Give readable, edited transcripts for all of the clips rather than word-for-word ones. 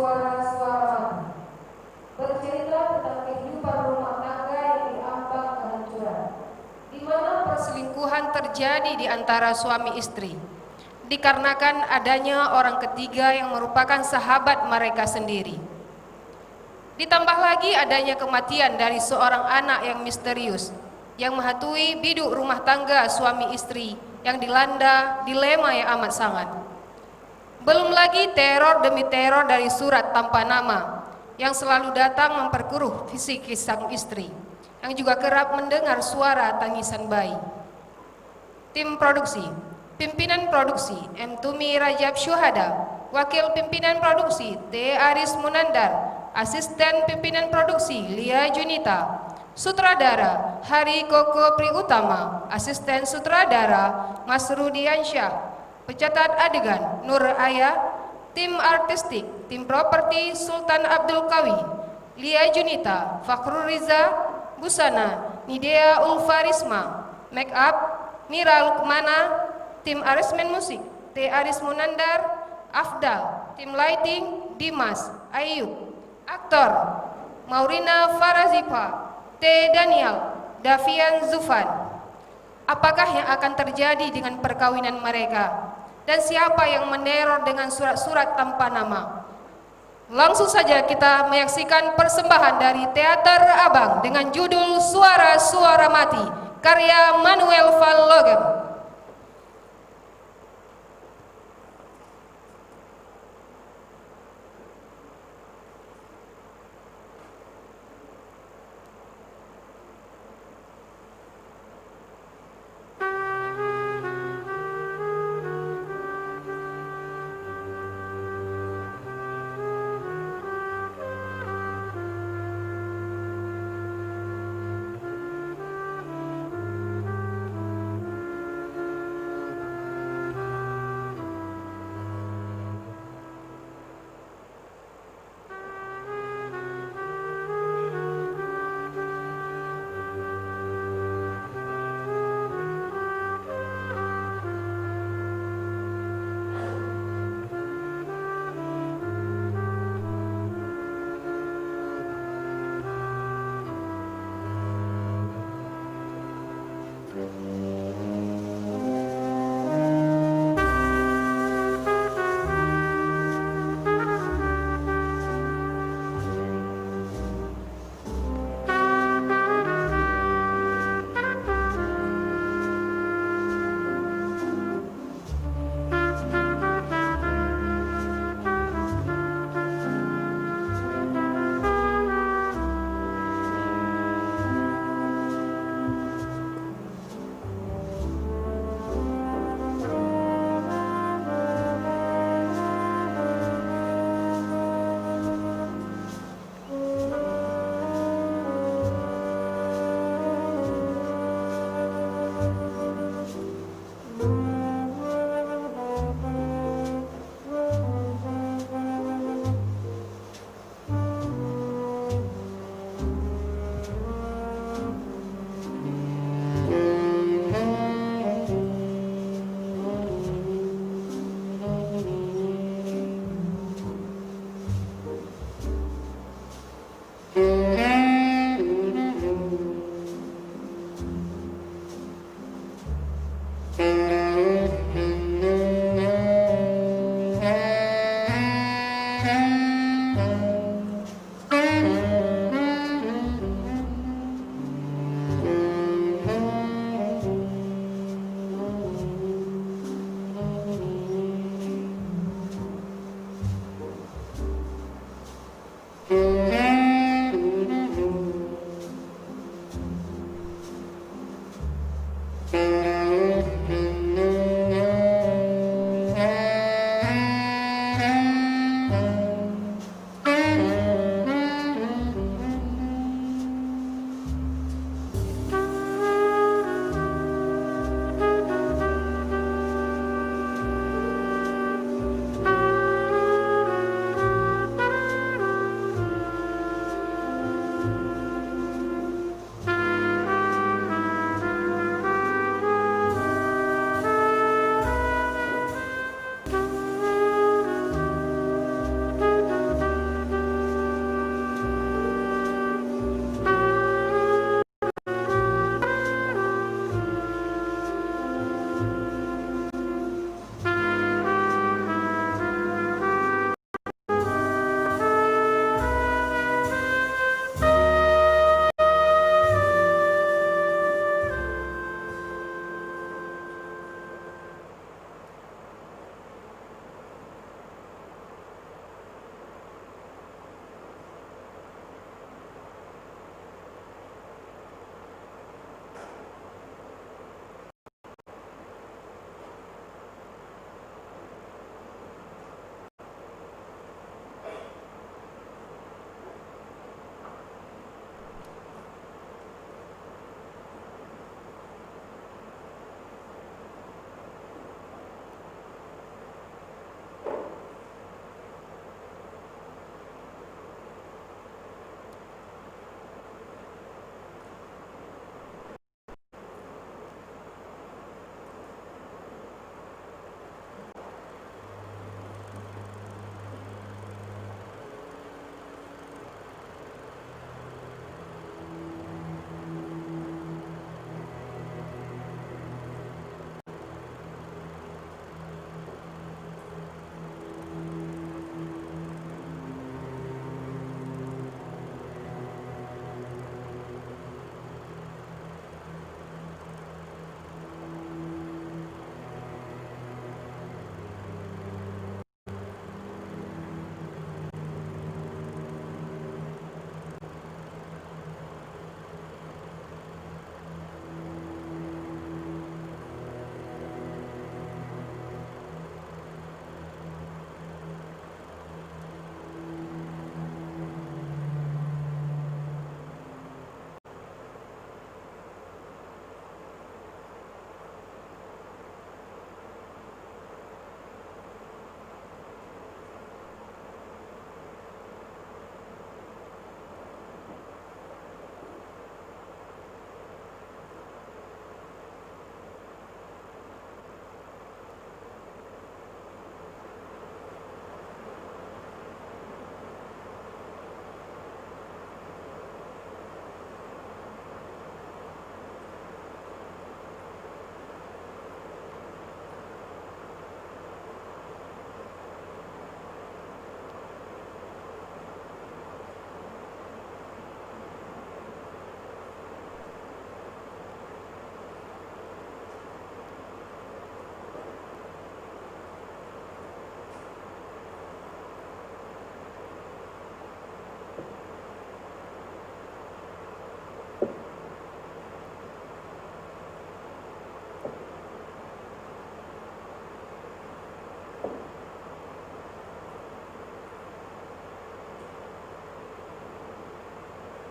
suara-suara mati. Bercerita tentang kehidupan rumah tangga yang diambang kehancuran, di mana perselingkuhan terjadi di antara suami istri, dikarenakan adanya orang ketiga yang merupakan sahabat mereka sendiri. Ditambah lagi adanya kematian dari seorang anak yang misterius, yang menghantui biduk rumah tangga suami istri yang dilanda dilema yang amat sangat. Belum lagi teror demi teror dari surat tanpa nama yang selalu datang memperkeruh psikis sang istri, yang juga kerap mendengar suara tangisan bayi. Tim produksi, pimpinan produksi M. Tumi Rajab Syuhada, wakil pimpinan produksi T. Aris Munandar, asisten pimpinan produksi Lia Junita, sutradara Hari Koko Priutama, asisten sutradara Mas Rudiansyah, pencatat adegan Nur Aya, tim artistik, tim properti Sultan Abdul Kawi, Lia Junita, Fakhrul Riza, busana Nidea Ulfarisma, make up Mira Lukmana, tim aransemen musik T. Aris Munandar, Afdal, tim lighting Dimas Ayub, aktor Maurina Farazipa, T. Daniel, Davian Zufan. Apakah yang akan terjadi dengan perkawinan mereka? Dan siapa yang meneror dengan surat-surat tanpa nama? Langsung saja kita menyaksikan persembahan dari Teater Abang dengan judul Suara-Suara Mati, karya Manuel Van Logem.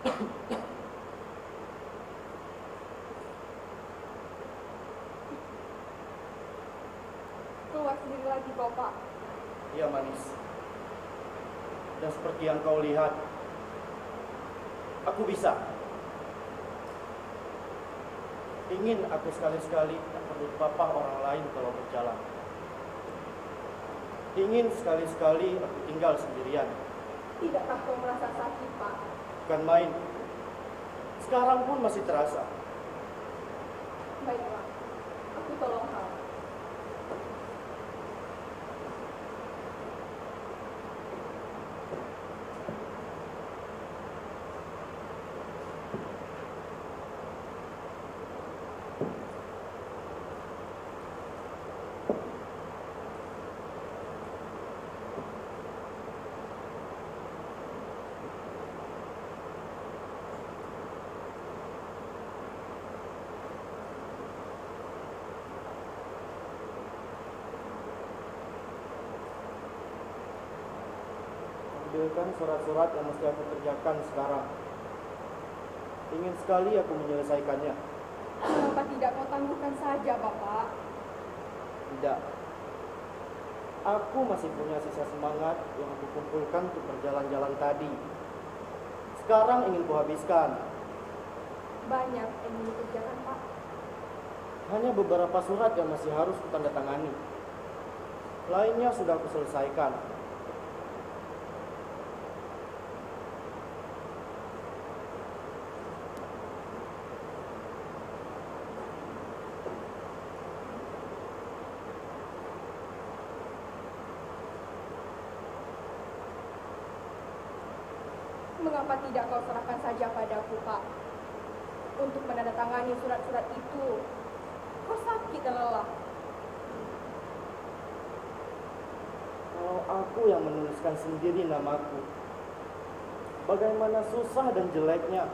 Keluar sendiri lagi, Bapak. Iya, Manis. Dan seperti yang kau lihat, aku bisa. Ingin aku sekali-sekali tak perlu papa orang lain kalau berjalan. Ingin sekali-sekali aku tinggal sendirian. Tidakkah kau merasa sakit, Pak? Bukan main. Sekarang pun masih terasa. Baiklah, aku tolong kau. Ambilkan surat-surat yang mesti aku kerjakan sekarang. Ingin sekali aku menyelesaikannya. Kenapa tidak kau tangguhkan saja, Bapak? Tidak. Aku masih punya sisa semangat yang aku kumpulkan untuk berjalan-jalan tadi. Sekarang ingin kuhabiskan. Banyak yang ingin dikerjakan, Pak. Hanya beberapa surat yang masih harus kutandatangani. Lainnya sudah aku selesaikan. Mengapa tidak kau serahkan saja padaku, Pak? Untuk menandatangani surat-surat itu. Kau sakit dan lelah. Kalau aku yang menuliskan sendiri namaku, bagaimana susah dan jeleknya.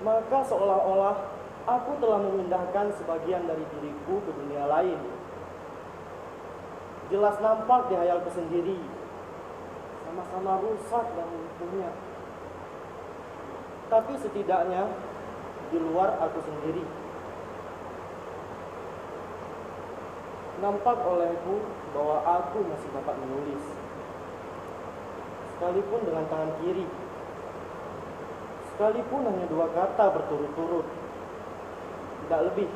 Maka seolah-olah aku telah memindahkan sebagian dari diriku ke dunia lain. Jelas nampak di hayalku sendiri, sama-sama rusak dan lumpuhnya. Tapi setidaknya di luar aku sendiri, nampak olehku bahwa aku masih dapat menulis, sekalipun dengan tangan kiri, sekalipun hanya 2 kata berturut-turut, tidak lebih.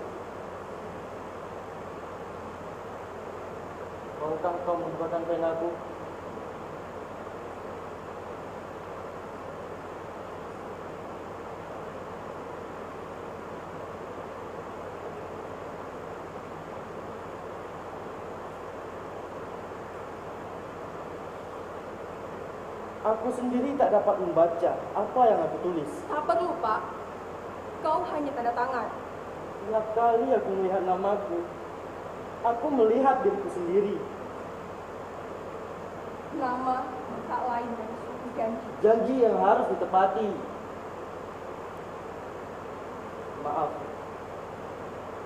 Maukah kau menggunakan penaku? Aku sendiri tak dapat membaca apa yang aku tulis. Tak perlu, Pak. Kau hanya tanda tangan. Setiap kali aku melihat namaku, aku melihat diriku sendiri. Nama tak lain dari suatu janji. Janji yang harus ditepati. Maaf,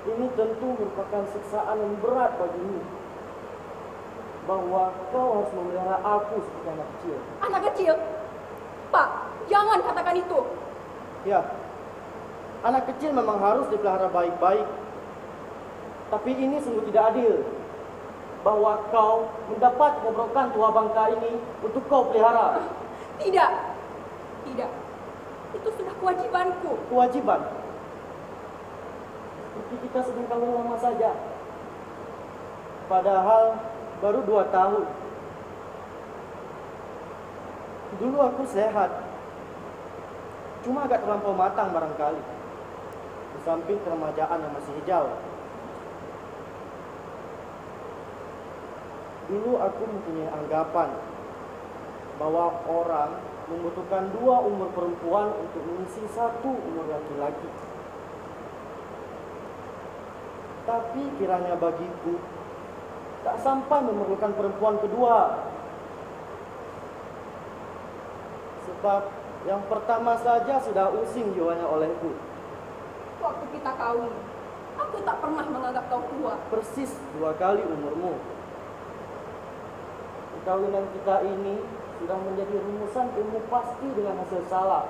ini tentu merupakan siksaan yang berat bagimu, bahwa kau harus memelihara aku seperti anak kecil. Anak kecil? Pak, jangan katakan itu. Ya, anak kecil memang harus dipelihara baik-baik. Tapi ini sungguh tidak adil, bahwa kau mendapat kebrokan tua bangka ini untuk kau pelihara. Tidak. Tidak. Itu sudah kewajibanku. Kewajiban? Seperti kita sedang kawin lama saja. Padahal baru 2 tahun. Dulu aku sehat, cuma agak terlampau matang barangkali, di samping keremajaan yang masih hijau. Dulu aku mempunyai anggapan bahwa orang membutuhkan 2 umur perempuan untuk mengisi 1 umur laki-laki. Tapi kiranya bagiku, tak sampai memerlukan perempuan kedua. Sebab yang pertama saja sudah using jiwanya olehku. Waktu kita kawin, aku tak pernah menganggap kau tua. Persis 2 kali umurmu. Perkawinan kita ini sudah menjadi rumusan ilmu pasti dengan hasil salah.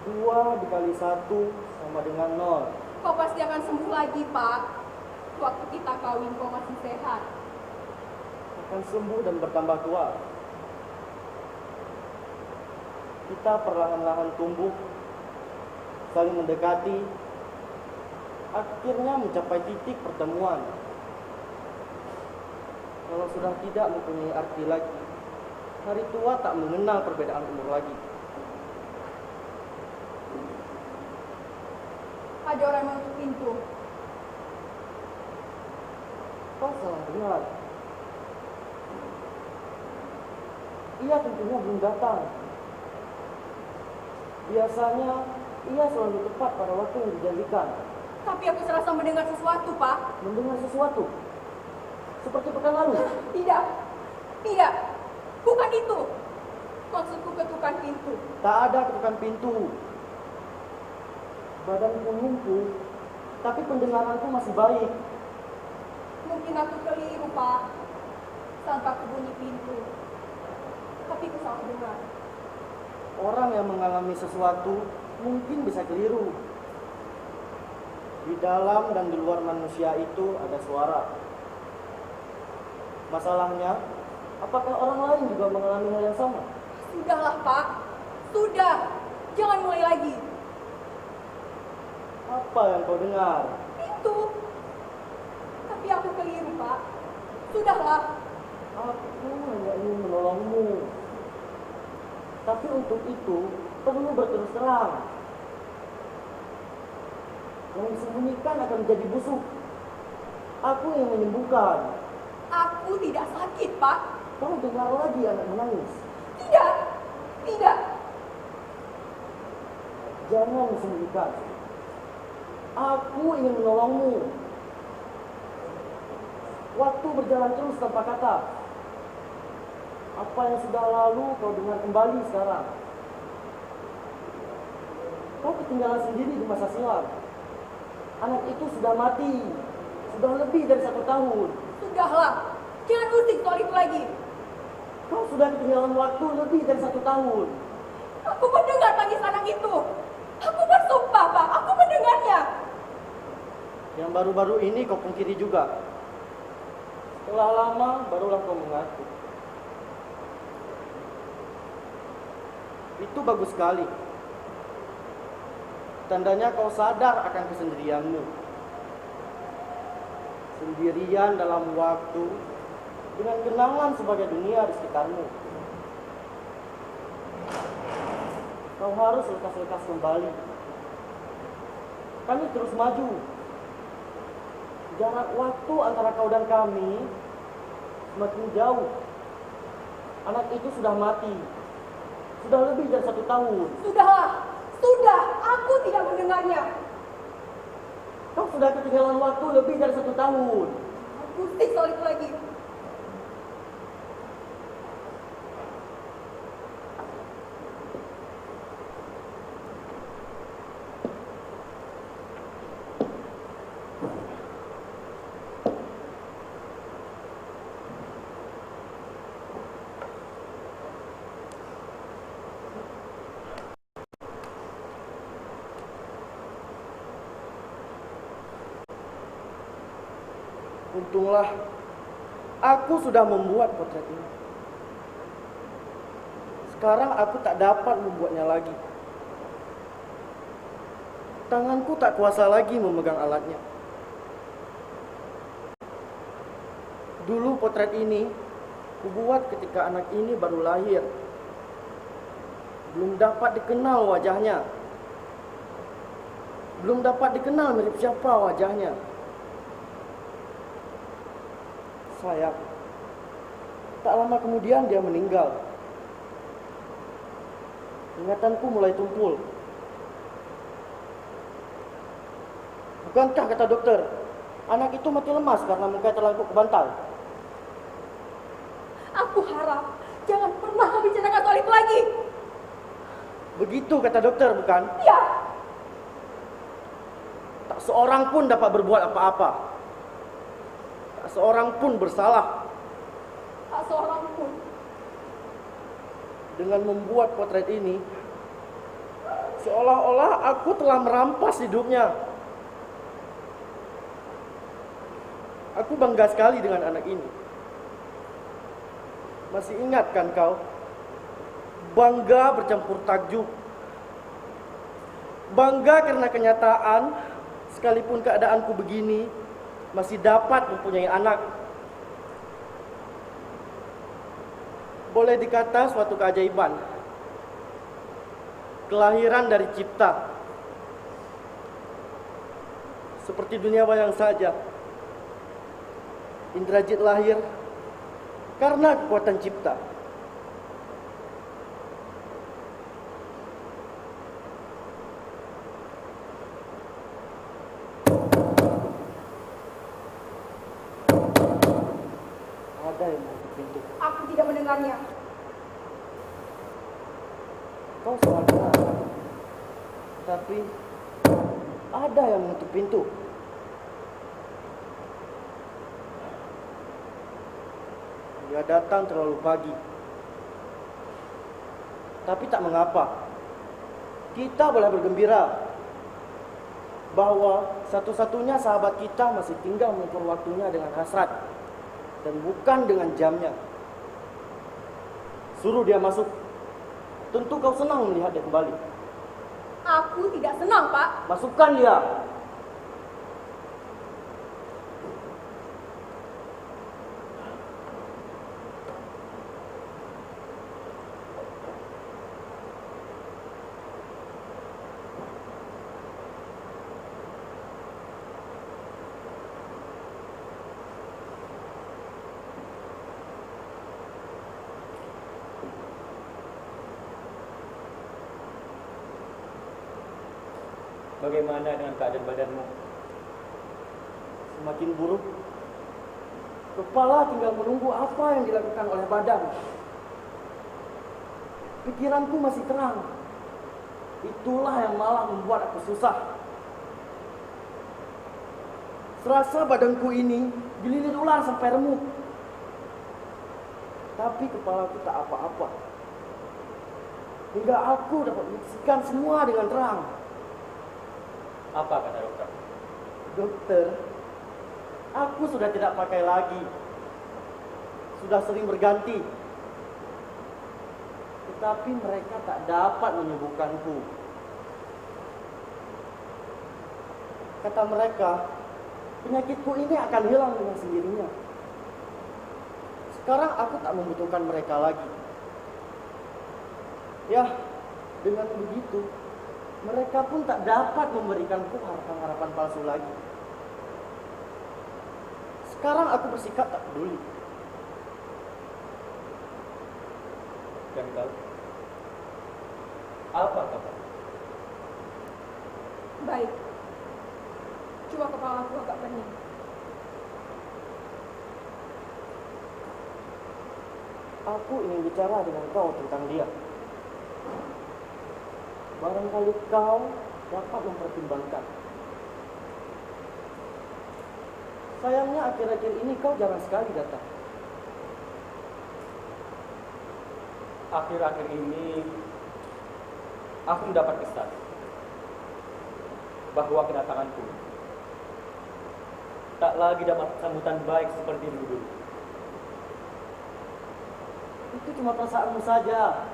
2 dikali 1 sama dengan 0. Kau pasti akan sembuh lagi, Pak. Waktu kita kawin kau masih sehat. Akan sembuh dan bertambah tua. Kita perlahan-lahan tumbuh, saling mendekati, akhirnya mencapai titik pertemuan. Kalau sudah tidak mempunyai arti lagi, hari tua tak mengenal perbedaan umur lagi. Ada orang yang menutup pintu. Kau salah dengar. Ia tentunya belum datang. Biasanya ia selalu tepat pada waktu yang dijanjikan. Tapi aku serasa mendengar sesuatu, Pak. Mendengar sesuatu seperti pekan lalu. Tidak, tidak, bukan itu. Maksudku ketukan pintu. Tak ada ketukan pintu. Badanku lumpuh, tapi pendengaranku masih baik. Mungkin aku keliru, Pak. Tanpa aku bunyi pintu. Tapi aku salah dengar. Orang yang mengalami sesuatu mungkin bisa keliru. Di dalam dan di luar manusia itu ada suara. Masalahnya, apakah orang lain juga mengalami hal yang sama? Sudahlah, Pak. Sudah. Jangan mulai lagi. Apa yang kau dengar? Pintu. Tapi aku keliru, Pak. Sudahlah. Aku hanya ingin menolongmu. Tapi untuk itu perlu berterus terang. Yang disembunyikan akan menjadi busuk. Aku yang menyembuhkan. Aku tidak sakit, Pak. Kau dengar lagi anak menangis. Tidak. Tidak. Jangan disembunyikan. Aku ingin menolongmu. Waktu berjalan terus tanpa kata. Apa yang sudah lalu kau dengar kembali sekarang. Kau ketinggalan sendiri di masa silam. Anak itu sudah mati. Sudah lebih dari 1 tahun. Sudahlah. Jangan usik soal itu lagi. Kau sudah ketinggalan waktu lebih dari 1 tahun. Aku mendengar tangis anak itu. Aku bersumpah, Pak. Aku mendengarnya. Yang baru-baru ini kau pungkiri juga. Setelah lama barulah kau mengaku. Itu bagus sekali. Tandanya kau sadar akan kesendirianmu. Sendirian dalam waktu dengan kenangan sebagai dunia di sekitarmu. Kau harus lekas-lekas kembali. Kami terus maju. Jarak waktu antara kau dan kami semakin jauh. Anak itu sudah mati. Sudah lebih dari 1 tahun. Sudahlah. Sudah. Aku tidak mendengarnya. Kau sudah ketinggalan waktu lebih dari 1 tahun. Aku usik soal itu lagi. Untunglah aku sudah membuat potret ini. Sekarang aku tak dapat membuatnya lagi. Tanganku tak kuasa lagi memegang alatnya. Dulu potret ini kubuat ketika anak ini baru lahir. Belum dapat dikenal wajahnya. Belum dapat dikenal mirip siapa wajahnya. Sayang, tak lama kemudian dia meninggal. Ingatanku mulai tumpul. Bukankah kata dokter, anak itu mati lemas karena mukanya terlalu ke bantal? Aku harap jangan pernah kau bicarakan soal itu lagi. Begitu kata dokter, bukan? Ya. Tak seorang pun dapat berbuat apa-apa. Tak seorang pun bersalah. Tak seorang pun. dengan membuat potret ini, seolah-olah aku telah merampas hidupnya. Aku bangga sekali dengan anak ini. Masih ingat kan kau? Bangga bercampur takjub. Bangga karena kenyataan, sekalipun keadaanku begini, masih dapat mempunyai anak. Boleh dikata suatu keajaiban. Kelahiran dari cipta. Seperti dunia bayang saja. Indrajit lahir karena kekuatan cipta. Ada yang mengetuk pintu. Aku tidak mendengarnya. Kau salah dengar. Tapi ada yang mengetuk pintu. Dia datang terlalu pagi. Tapi tak mengapa. Kita boleh bergembira bahwa satu-satunya sahabat kita masih tinggal mengukur waktunya dengan hasrat dan bukan dengan jamnya. Suruh dia masuk. Tentu kau senang melihat dia kembali. Aku tidak senang, Pak. Masukkan dia. Bagaimana dengan keadaan badanmu? Semakin buruk. Kepala tinggal menunggu apa yang dilakukan oleh badan. Pikiranku masih terang. Itulah yang malah membuat aku susah. Serasa badanku ini dililit ular sampai remuk. Tapi kepalaku tak apa-apa. Hingga aku dapat menyaksikan semua dengan terang. Apa kata dokter? Dokter, aku sudah tidak pakai lagi. Sudah sering berganti. Tetapi mereka tak dapat menyembuhkanku. Kata mereka, penyakitku ini akan hilang dengan sendirinya. Sekarang aku tak membutuhkan mereka lagi. Ya, dengan begitu, mereka pun tak dapat memberikanku harapan-harapan palsu lagi. Sekarang aku bersikap tak peduli. Dan kau? Apa kabar? Baik. Cuma kepala aku agak pening. Aku ingin bicara dengan kau tentang dia. Barangkali kau dapat mempertimbangkan. Sayangnya akhir-akhir ini kau jarang sekali datang. Akhir-akhir ini aku mendapat kesan bahwa kedatanganku tak lagi dapat sambutan baik seperti dulu. Itu cuma perasaanmu saja.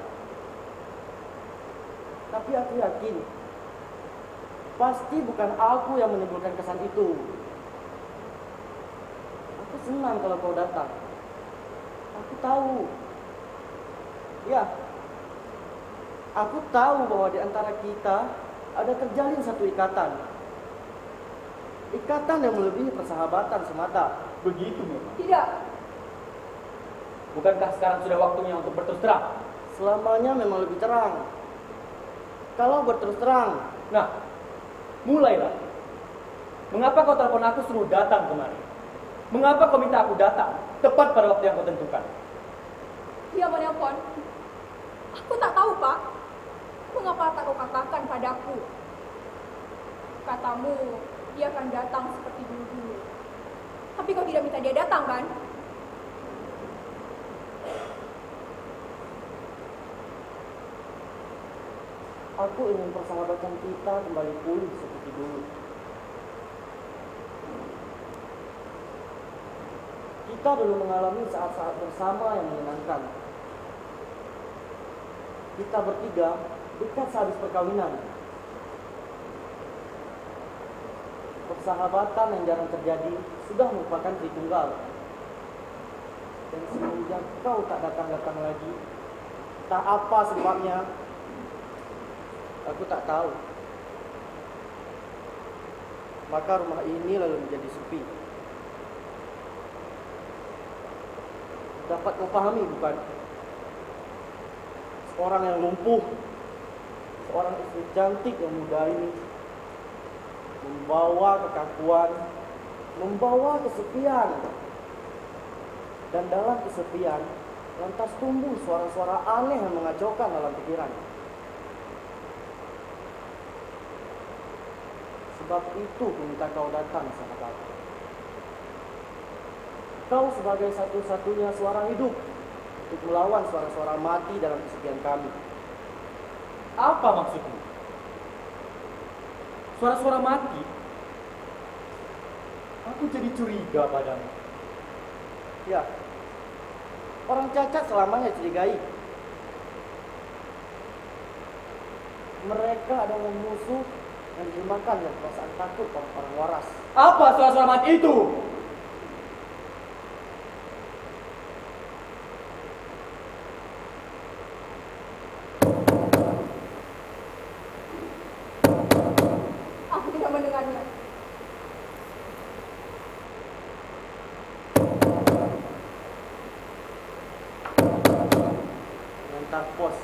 Tapi aku yakin, pasti bukan aku yang menimbulkan kesan itu. Aku senang kalau kau datang. Aku tahu. Ya, aku tahu bahwa di antara kita ada terjalin satu ikatan. Ikatan yang melebihi persahabatan semata. Begitu memang. Tidak. Bukankah sekarang sudah waktunya untuk berterus terang? Selamanya memang lebih terang. Kalau berterus terang, Nah, mulailah. Mengapa kau telepon aku suruh datang kemari? Mengapa kau minta aku datang tepat pada waktu yang kau tentukan? Dia menelpon. Aku tak tahu, Pak. Mengapa tak kau katakan padaku? Katamu, dia akan datang seperti dulu. Tapi kau tidak minta dia datang, kan? Aku ingin persahabatan kita kembali pulih seperti dulu. Kita dulu mengalami saat-saat bersama yang menyenangkan. Kita bertiga dekat sehabis perkawinan. Persahabatan yang jarang terjadi sudah merupakan Tritunggal. Dan semenjak kau tak datang-datang lagi, tak apa sebabnya, aku tak tahu. Maka rumah ini lalu menjadi sepi. Dapat kau pahami bukan? Seorang yang lumpuh, seorang istri cantik yang muda ini, membawa kekakuan, membawa kesepian. Dan dalam kesepian, lantas tumbuh suara-suara aneh yang mengacaukan dalam pikiran. Sebab itu ku minta kau datang, sahabat. Kau sebagai satu-satunya suara hidup untuk melawan suara-suara mati dalam kesepian kami. Apa maksudmu? Suara-suara mati? Aku jadi curiga padamu. Ya, orang cacat selamanya curigai. Mereka adalah musuh yang dimakan dan perasaan takut orang-orang waras. Apa suara-suara mati itu? Aku tidak mendengarnya. Mengantar pos.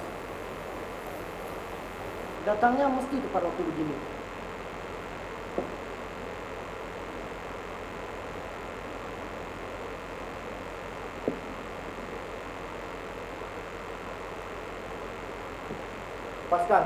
Datangnya mesti tepat waktu begini. Lepaskan.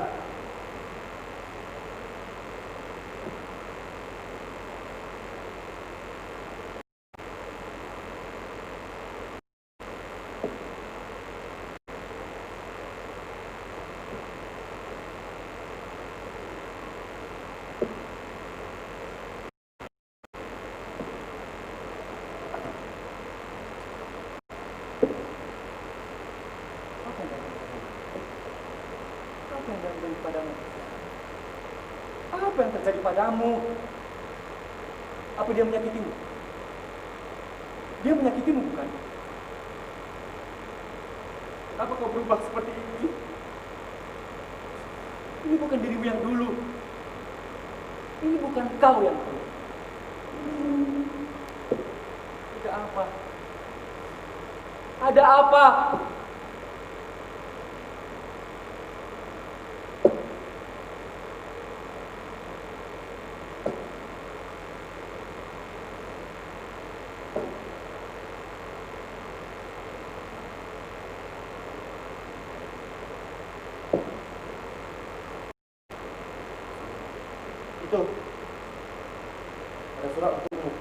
Apa yang terjadi padamu? Apa dia menyakitimu? Dia menyakitimu bukan? Kenapa kau berubah seperti ini? Ini bukan dirimu yang dulu. Ini bukan kau yang dulu. Ada apa? Ada apa? Itu. Ada surat untukmu.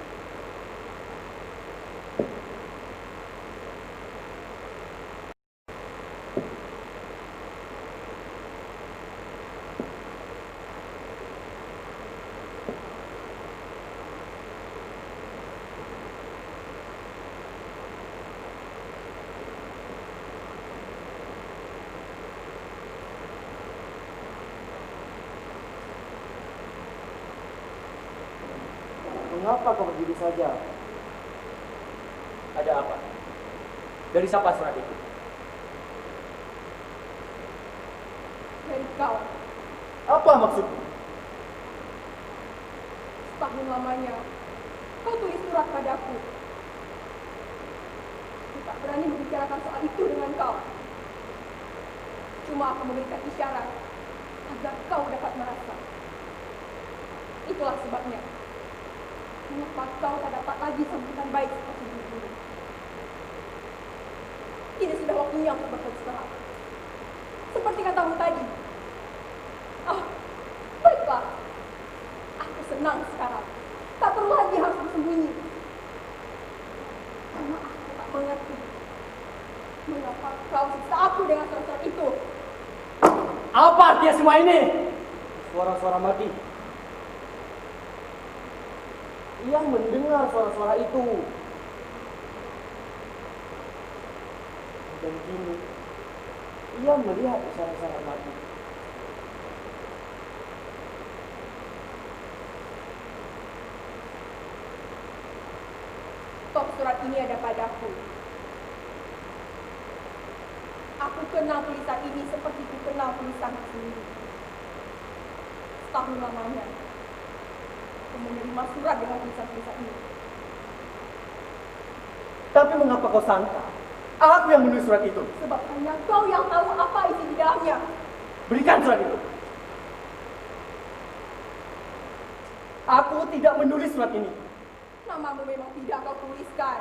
Mengapa kau berdiri saja? Ada apa? Dari siapa surat itu? Dari kau. Apa maksudmu? Setahun lamanya kau tulis surat padaku. Aku tak berani membicarakan soal itu dengan kau. Cuma aku memberikan isyarat agar kau dapat merasa. Itulah sebabnya mengapa kau tak dapat lagi sambutan baik seperti dulu. Ini sudah waktunya untuk beristirahat. Seperti katamu tadi. Baiklah. Aku senang sekarang. Tak perlu lagi harus bersembunyi. Karena aku tak mengerti mengapa kau siksa aku dengan surat-surat itu. Apa artinya semua ini? Suara-suara mati. Ia mendengar suara-suara itu. Dan kini, ia melihat isyarat-isyarat mati. Toh surat ini ada padaku. Aku kenal tulisan ini seperti ku kenal tulisan sendiri. Setahun lamanya, aku menerima surat dengan tulisan-tulisan ini. Tapi mengapa kau sangka aku yang menulis surat itu? Sebab hanya kau yang tahu apa isi di dalamnya. Berikan surat itu. Aku tidak menulis surat ini. Namamu memang tidak kau tuliskan.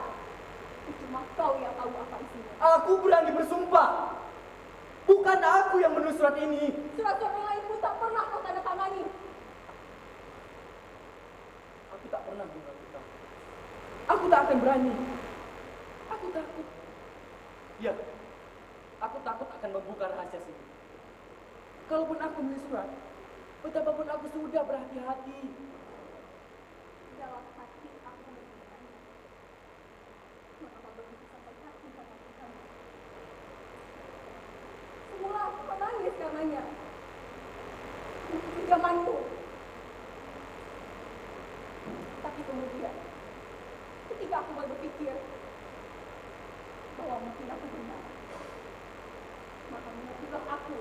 Cuma kau yang tahu apa isinya. Aku berani bersumpah. Bukan aku yang menulis surat ini. Surat-surat lain pun tak pernah kau tanda tangani. Aku tak pernah melakukan. Aku tak akan berani. Aku takut. Ya, aku takut akan membuka rahasia sini. Kalaupun aku menulis surat, betapapun aku sudah berhati-hati. Dalam hati aku menyimpannya. Mengapa begitu sampai hati mengatakan? Semula aku menangis karenanya. Untuk zamanku. Tapi kemudian, ketika aku mulai berpikir bahwa mungkin aku benar, maka mengertilah aku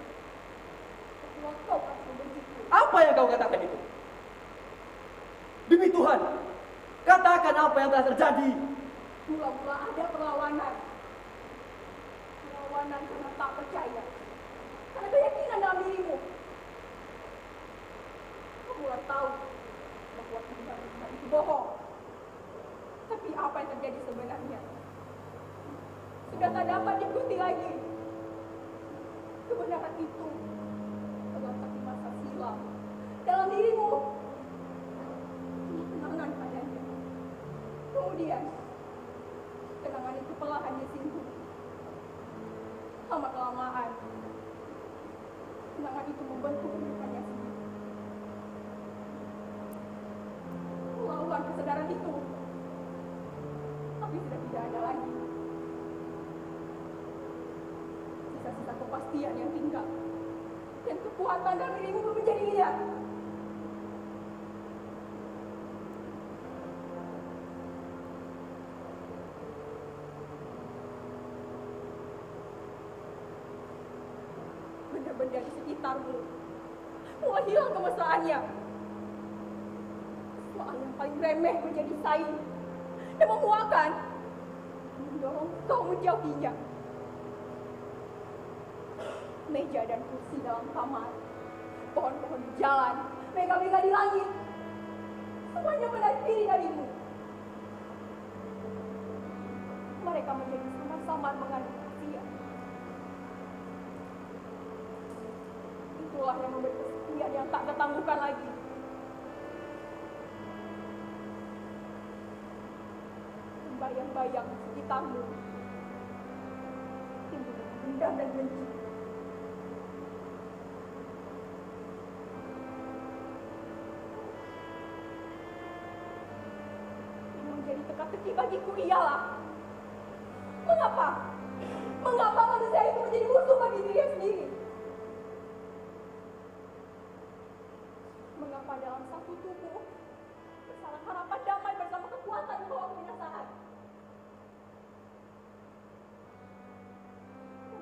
bahwa kau pasti membenciku. Apa yang kau katakan itu? Demi Tuhan, katakan apa yang telah terjadi. Mula-mula ada perlawanan. Perlawanan karena tak percaya. Karena keyakinan dalam dirimu. Kau mulai tahu bahwa tulisan itu bohong. Tapi apa yang terjadi sebenarnya sudah tak dapat diikuti lagi. Kebenaran itu terletak di masa silam dalam dirimu. Kenangan padanya. Kemudian kenangan itu perlahan disimpan. Lama kelamaan kenangan itu membentuk kehidupannya sendiri. Melawan kesadaran itu, tapi sudah tidak ada lagi. Sisa-sisa kepastian yang tinggal dan kekuatan dalam dirimu pun menjadi liar. Benda-benda di sekitarmu mulai hilang kemesraannya. Soal yang paling remeh menjadi saing dan memuakan, mendorong kau menjauhinya. Meja dan kursi dalam kamar, pohon-pohon di jalan, mega-mega di langit, semuanya menarik diri darimu. Mereka menjadi sama-sama mengandung rahasia. Itulah yang memberi kesepian yang tak tertangguhkan lagi. Bayang-bayang di sekitarmu timbul dendam dan benci. Yang menjadi teka-teki bagiku ialah mengapa manusia itu menjadi musuh bagi dirinya sendiri? Mengapa dalam satu tubuh bersarang harapan damai bersama kekuatan membawa kebinasaan?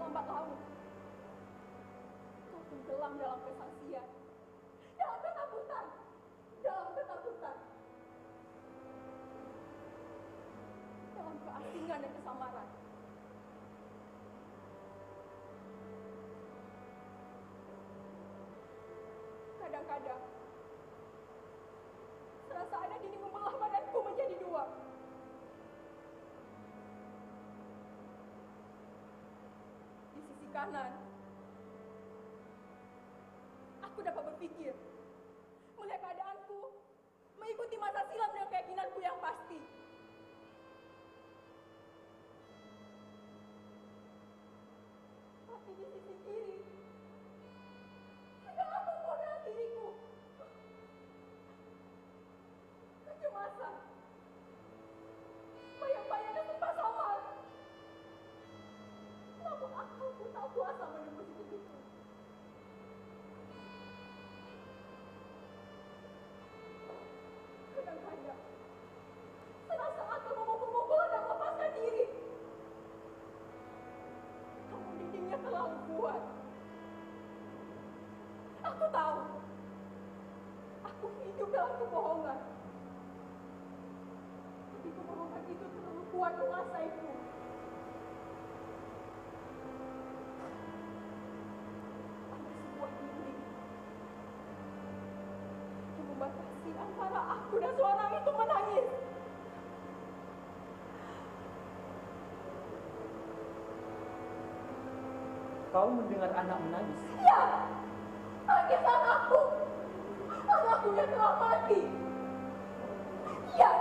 Lambat laun, kau tenggelam dalam kesaksian, dalam ketakutan, dalam keasingan dan kesamaran. Kadang-kadang, serasa ada dini membelah badanku menjadi dua. Di sisi kanan, aku dapat berpikir, melihat keadaanku, mengikuti masa silam dengan keyakinanku yang pasti. Tapi di sisi kiri, tahu. Aku hidup dalam kebohongan. Tapi kebohongan itu terlalu kuat menguasaiku. Ada sebuah dinding yang membatasi antara aku dan seorang itu menangis. Kau mendengar anak menangis? Ya, tangisan aku. Anakku yang telah mati. Ya,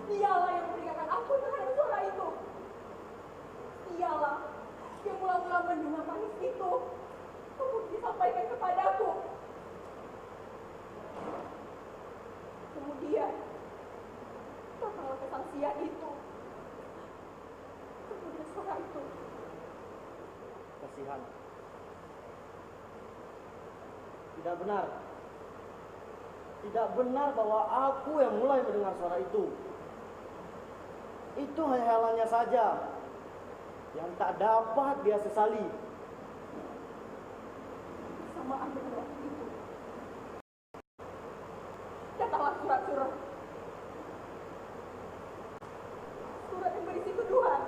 dialah yang memberikan aku terhadap suara itu. Dialah yang mula-mula mendengar tangis itu, kemudian disampaikan kepadaku. Kemudian, datanglah kesaksian itu. Kemudian suara itu. Kasihan. Tidak benar. Tidak benar bahwa aku yang mulai mendengar suara itu. Itu hanya hayalannya saja yang tak dapat dia sesali. Bersamaan dengan waktu itu, datanglah surat-surat. Surat yang berisi tuduhan.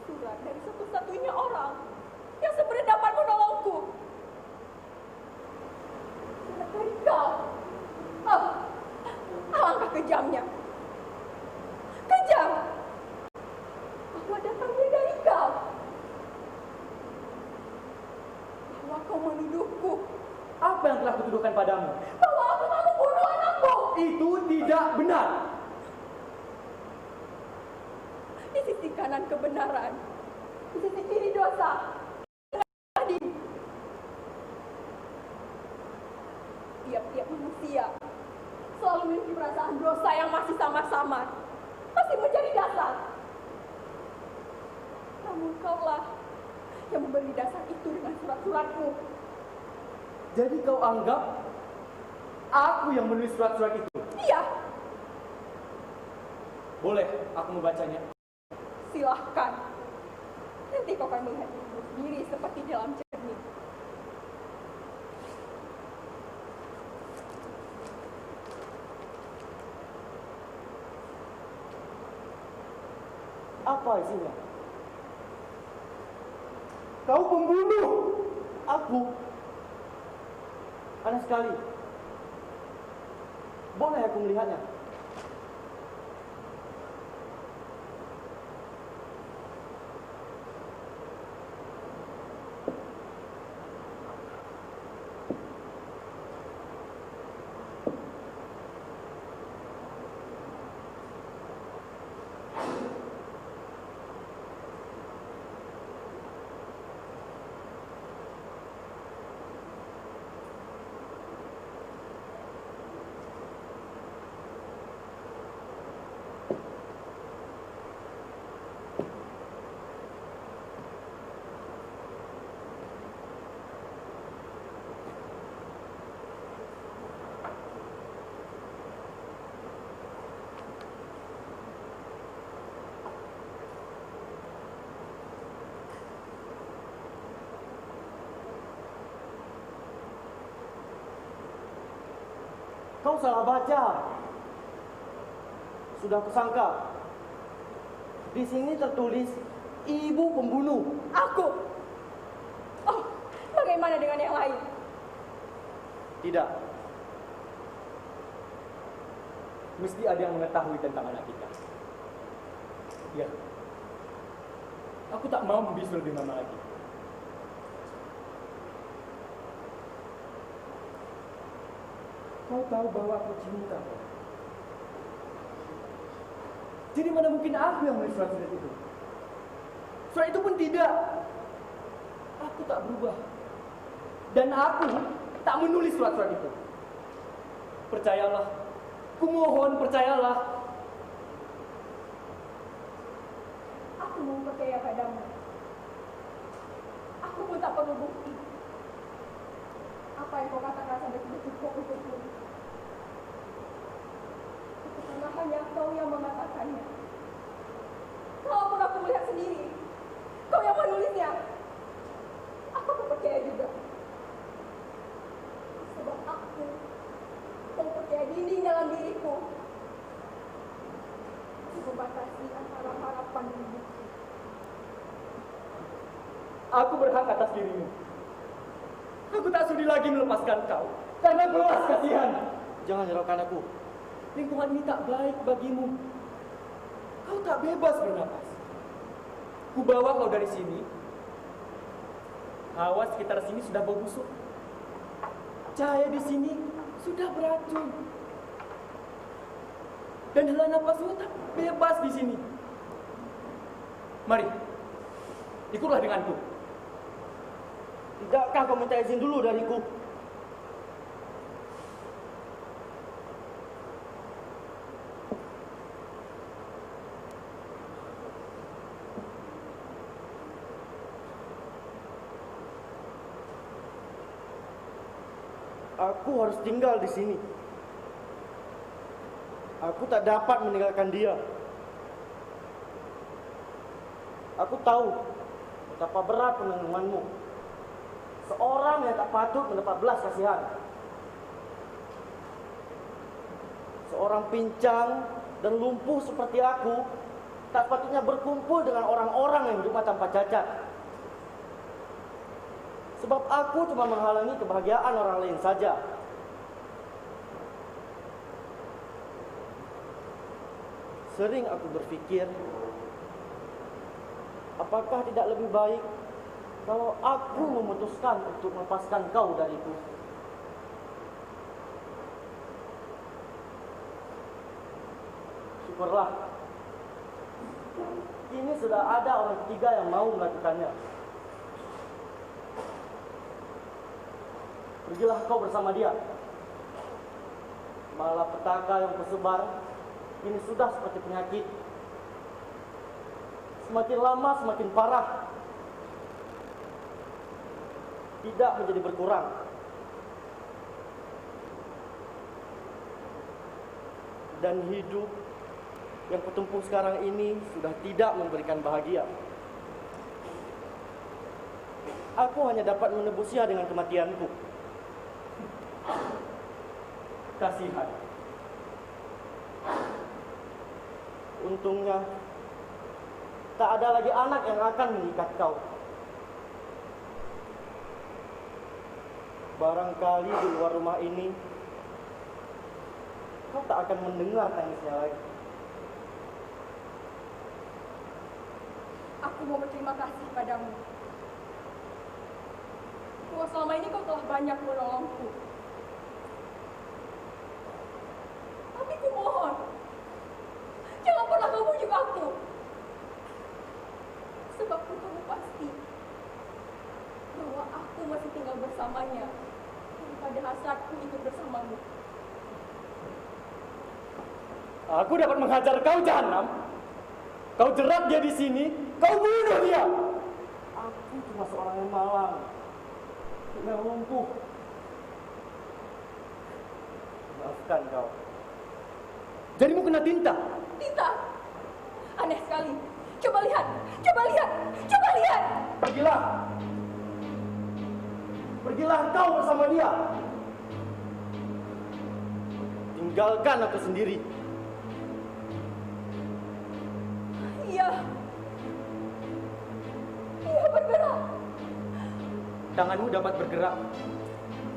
Surat dari satu-satunya orang yang sebenarnya dapat menolongku. Surat dari kau. Alangkah kejamnya. Kejam. Bahwa datangnya dari kau. Bahwa kau menuduhku. Apa yang telah kutuduhkan padamu? Bahwa aku telah membunuh anakku. Itu tidak benar. Di sisi kanan kebenaran, di sisi kiri dosa. Tiap-tiap manusia selalu memiliki perasaan dosa yang masih samar-samar, masih menjadi dasar. Namun kaulah yang memberi dasar itu dengan surat-suratmu. Jadi kau anggap aku yang menulis surat-surat itu? Iya, Boleh aku membacanya? silahkan. Nanti kau akan melihat dirimu sendiri seperti dalam cermin. Apa isinya? Kau pembunuh! Aku? Aneh sekali. Boleh aku melihatnya? Kau salah baca. Sudah kusangka. Di sini tertulis ibu pembunuh. Aku. Oh, bagaimana dengan yang lain? Tidak. Mesti ada yang mengetahui tentang anak kita. Ya. Aku tak mau membisu lebih lama lagi. Kau tahu bahwa aku cinta kau. Jadi mana mungkin aku yang menulis surat-surat itu? Surat itu pun tidak. Aku tak berubah. Dan aku tak menulis surat-surat itu. Percayalah. Kumohon percayalah. Aku mau percaya padamu. Aku pun tak perlu bukti. Apa yang kau katakan sampai sudah cukup untukku. Karena hanya kau yang mengatakannya. Kalaupun aku melihat sendiri, kau yang menulisnya. merinding dalam diriku. Aku membatasi antara harapan dan bukti. Aku berhak atas dirimu. Aku tak sudi lagi melepaskan kau karena belas kasihan. Jangan hiraukan aku. Lingkungan ini tak baik bagimu. Kau tak bebas bernapas. Ku bawa kau dari sini. Hawa sekitar sini sudah bau busuk. Cahaya di sini sudah beracun. Dan hela napasmu tak bebas di sini. Mari, ikutlah denganku. Tidakkah kau minta izin dulu dariku? Aku harus tinggal di sini. Aku tak dapat meninggalkan dia. Aku tahu betapa berat penanggunganmu. Seorang yang tak patut mendapat belas kasihan. Seorang pincang dan lumpuh seperti aku tak patutnya berkumpul dengan orang-orang yang hidupnya tanpa cacat. Sebab aku cuma menghalangi kebahagiaan orang lain saja. Sering aku berpikir, apakah tidak lebih baik kalau aku memutuskan untuk melepaskan kau dariku? Syukurlah, kini sudah ada orang ketiga yang mau melakukannya. Pergilah kau bersama dia. Malapetaka yang tersebar ini sudah seperti penyakit. Semakin lama semakin parah, tidak menjadi berkurang. Dan hidup yang kutempuh sekarang ini sudah tidak memberikan bahagia. Aku hanya dapat menebusnya dengan kematianku. Kasihan. Untungnya tak ada lagi anak yang akan mengikat kau. Barangkali di luar rumah ini kau tak akan mendengar tangisnya lagi. Aku mau berterima kasih padamu. Bahwa selama ini kau telah banyak menolongku. Tapi ku mohon, jangan pernah kau bujuk aku. Sebab ku tahu pasti bahwa aku masih tinggal bersamanya pada hasratku ikut bersamamu. Aku dapat menghajar kau, Jahanam. Kau jerat dia di sini, kau bunuh dia. Aku cuma seorang yang malang, yang lumpuh. Maafkan kau. Jadimu kena tinta. Tinta, aneh sekali. Coba lihat, coba lihat, coba lihat. Pergilah. Pergilah kau bersama dia. Tinggalkan aku sendiri. Iya. Iya bergerak. Tanganmu dapat bergerak.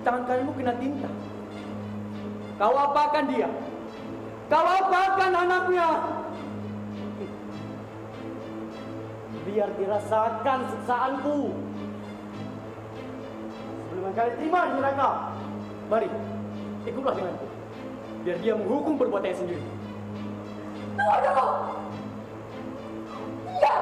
Tangan kananmu kena tinta. Kau apakan dia? Kau apakan anaknya? Biar dirasakan siksaanku. Sebelum kalian terima di neraka. Mari, ikutlah denganku. Biar dia menghukum perbuatannya sendiri. Tunggu dulu. Iya.